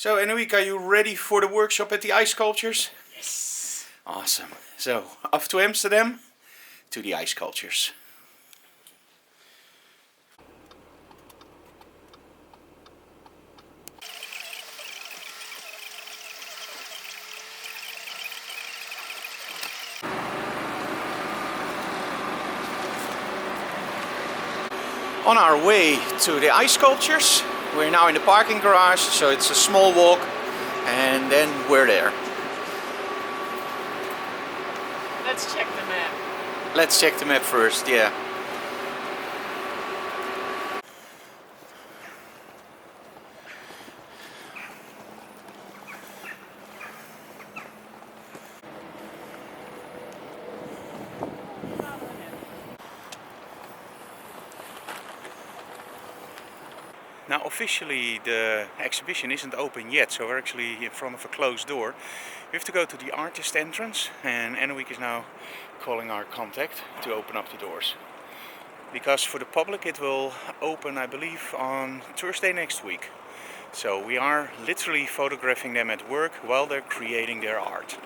So, Anouk, are you ready for the workshop at the ice sculptures? Yes. Awesome. So, off to Amsterdam, to the ice sculptures. On our way to the ice sculptures. We're now in the parking garage, so it's a small walk, and then we're there. Let's check the map. Let's check the map first, yeah. Now officially the exhibition isn't open yet, so we're actually in front of a closed door. We have to go to the artist entrance, and Anouk is now calling our contact to open up the doors. Because for the public it will open, I believe, on Thursday next week. So we are literally photographing them at work while they're creating their art.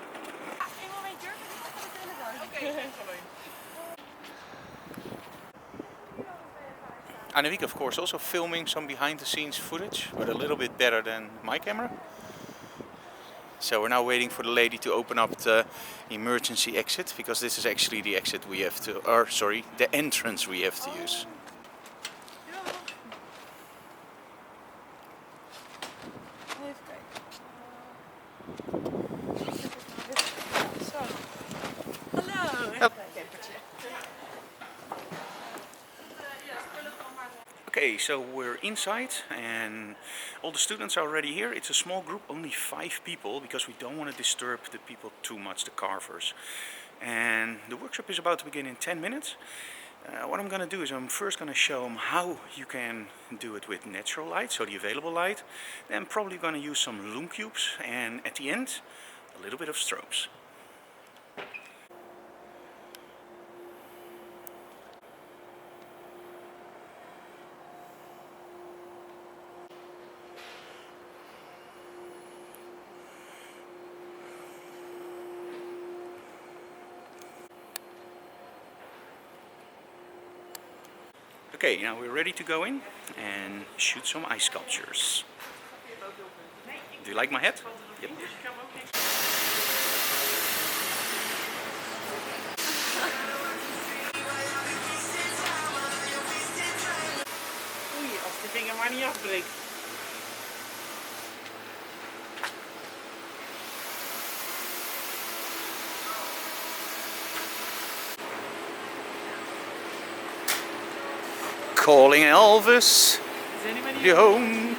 Anouk, of course, also filming some behind the scenes footage, but a little bit better than my camera. So we're now waiting for the lady to open up the emergency exit, because this is actually the exit we have to, or sorry, the entrance we have to use. Okay, so we're inside and all the students are already here. It's a small group, only 5 people, because we don't want to disturb the people too much, the carvers. And the workshop is about to begin in 10 minutes. What I'm going to do is I'm first going to show them how you can do it with natural light, so the available light. Then probably going to use some lume cubes, and at the end a little bit of strobes. Okay, now we're ready to go in and shoot some ice sculptures. Do you like my hat? Yep. Oei, als de vinger maar niet afbreekt. Calling Elvis, you home.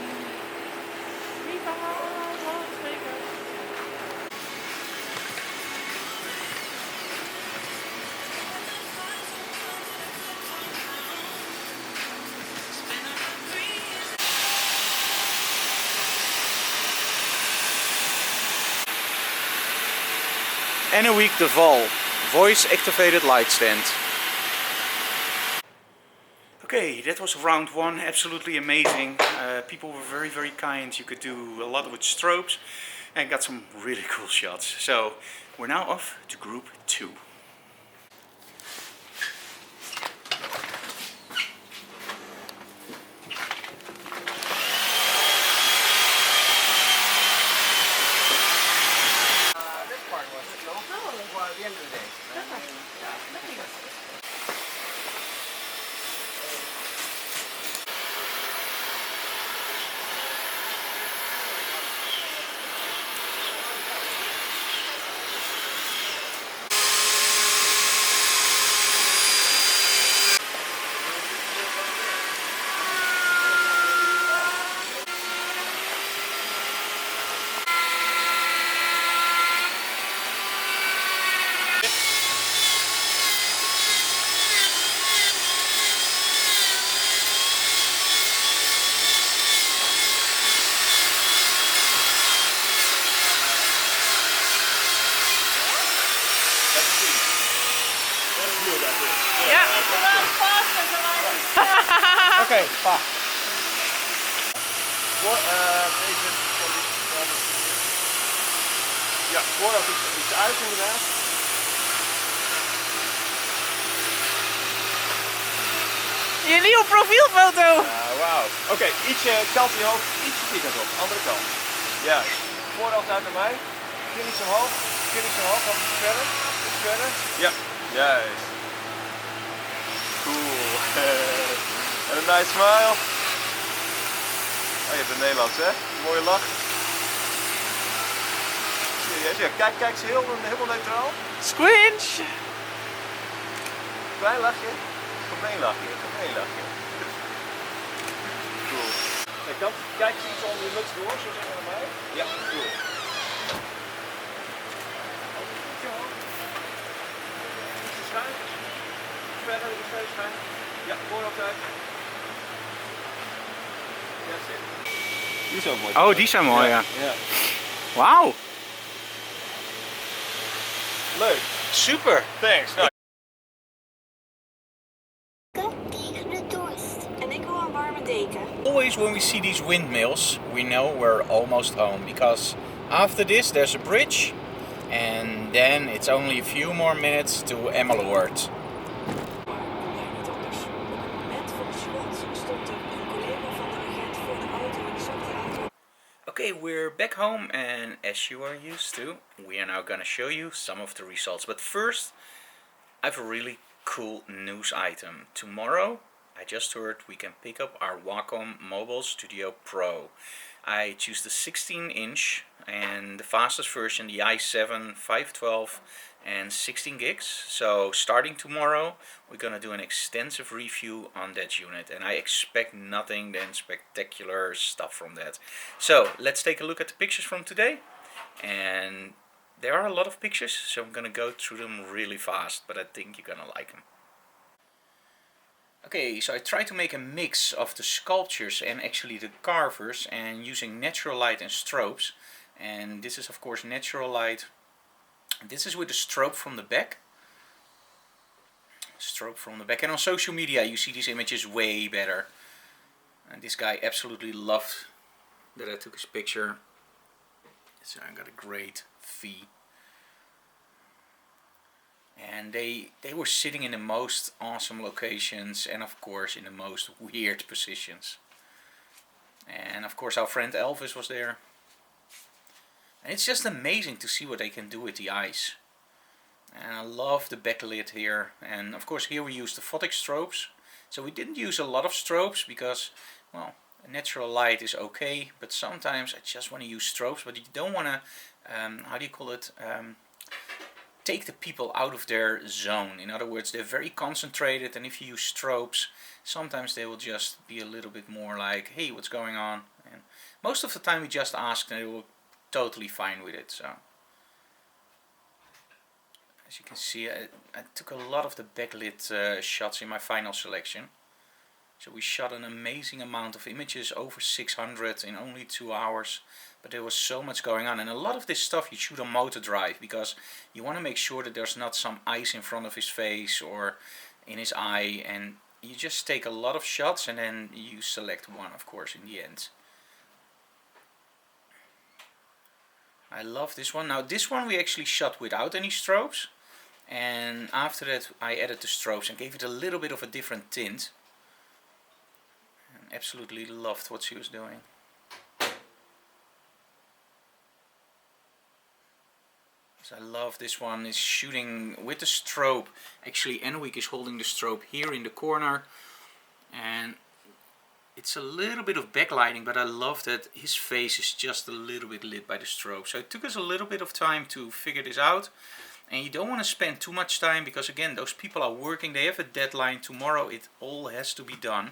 Anouk de Val, voice activated light stand. Okay, that was round 1, absolutely amazing. People were very, very kind. You could do a lot with strobes and got some really cool shots. So we're now off to group 2. This part was it, no? Well, at the end of the day. Okay, pa. What, Ja, voordat iets uit inderdaad. Je nieuwe profielfoto! Wauw. Oké, ietsje kant in je hoofd, ietsje die kant op, andere kant. Juist. Voorhoofd uit naar mij. Kin iets omhoog, dan iets verder. Iets verder. Ja, juist. Cool. En een nice smile. Oh, je hebt een Nederlands, hè? Mooie lach. Serieus, ja, kijk ze helemaal neutraal. Squinch! Klein lachje. Gemeen lachje. Cool. Kijk ze iets onder je muts door, zo zeggen we naar mij. Ja, cool. Ietsje schuin. Verder schuin. Ja, voorhoofd uit. That's it. Die is ook mooi. Oh, die zijn mooi, ja. Ja. Wauw, Leuk. super. Thanks. Nou, Tegen de dorst. En ik wil een warme deken. Always when we see these windmills, we know we're almost home, because after this there's a bridge and then it's only a few more minutes to Emmeloord. Niet anders. Op het moment van de schot stond er een collega van de agent voor de auto en zag de auto. Okay, we're back home, and as you are used to, we are now gonna show you some of the results. But first, I have a really cool news item. Tomorrow, I just heard we can pick up our Wacom Mobile Studio Pro. I choose the 16-inch and the fastest version, the i7 512 and 16 gigs. So starting tomorrow, we're gonna do an extensive review on that unit, and I expect nothing than spectacular stuff from that. So let's take a look at the pictures from today, and there are a lot of pictures, so I'm gonna go through them really fast, but I think you're gonna like them. Okay, so I tried to make a mix of the sculptures and actually the carvers, and using natural light and strobes. And this is of course natural light. This is with the strobe from the back. And on social media you see these images way better. And this guy absolutely loved that I took his picture. So I got a great fee. And they were sitting in the most awesome locations, and of course in the most weird positions. And of course our friend Elvis was there. And it's just amazing to see what they can do with the eyes. And I love the backlit here. And of course here we use the photic strobes. So we didn't use a lot of strobes because, well, natural light is okay, but sometimes I just want to use strobes, but you don't want to, how do you call it, take the people out of their zone. In other words, they're very concentrated, and if you use strobes, sometimes they will just be a little bit more like, hey, what's going on? And most of the time we just ask and they will totally fine with it. So as you can see, I took a lot of the backlit shots in my final selection. So we shot an amazing amount of images, over 600 in only 2 hours. But there was so much going on, and a lot of this stuff you shoot on motor drive because you want to make sure that there's not some ice in front of his face or in his eye, and you just take a lot of shots and then you select one, of course, in the end. I love this one. Now this one we actually shot without any strobes, and after that I added the strobes and gave it a little bit of a different tint. And absolutely loved what she was doing. So I love this one. Is shooting with the strobe. Actually Enwick is holding the strobe here in the corner, and it's a little bit of backlighting, but I love that his face is just a little bit lit by the strobe. So it took us a little bit of time to figure this out, and you don't want to spend too much time because again those people are working, they have a deadline tomorrow, it all has to be done.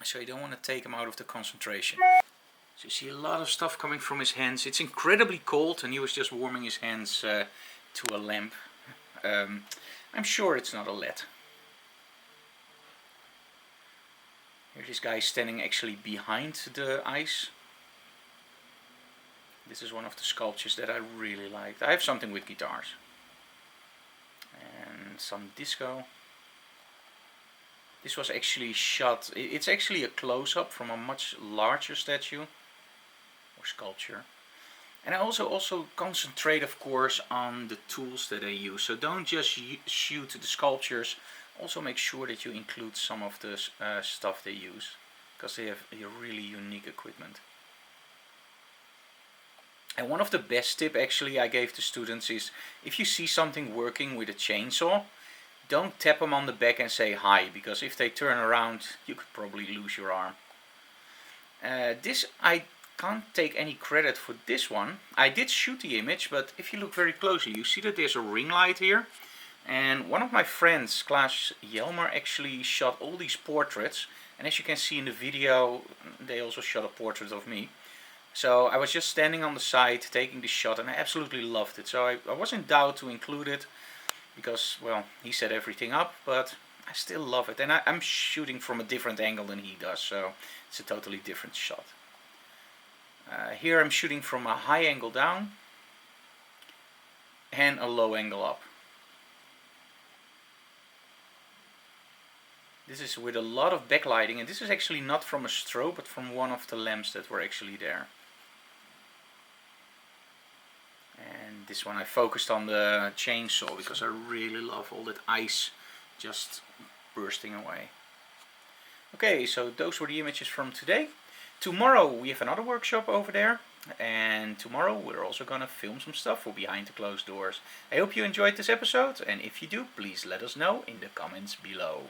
So you don't want to take him out of the concentration. So you see a lot of stuff coming from his hands. It's incredibly cold, and he was just warming his hands to a lamp. I'm sure it's not a LED. Here's this guy standing actually behind the ice. This is one of the sculptures that I really liked. I have something with guitars. And some disco. This was actually shot, it's actually a close-up from a much larger statue or sculpture. And I also concentrate, of course, on the tools that I use. So don't just shoot the sculptures. Also make sure that you include some of the stuff they use, because they have a really unique equipment. And one of the best tip actually I gave to students is, if you see something working with a chainsaw, don't tap them on the back and say hi, because if they turn around you could probably lose your arm. This I can't take any credit for this one. I did shoot the image, but if you look very closely you see that there's a ring light here. And one of my friends, Klaas Jelmer, actually shot all these portraits. And as you can see in the video, they also shot a portrait of me. So I was just standing on the side taking the shot, and I absolutely loved it. So I was in doubt to include it, because, well, he set everything up, but I still love it. And I'm shooting from a different angle than he does, so it's a totally different shot. Here I'm shooting from a high angle down and a low angle up. This is with a lot of backlighting, and this is actually not from a strobe, but from one of the lamps that were actually there. And this one I focused on the chainsaw, because I really love all that ice just bursting away. Okay, so those were the images from today. Tomorrow we have another workshop over there, and tomorrow we're also gonna film some stuff for behind the closed doors. I hope you enjoyed this episode, and if you do, please let us know in the comments below.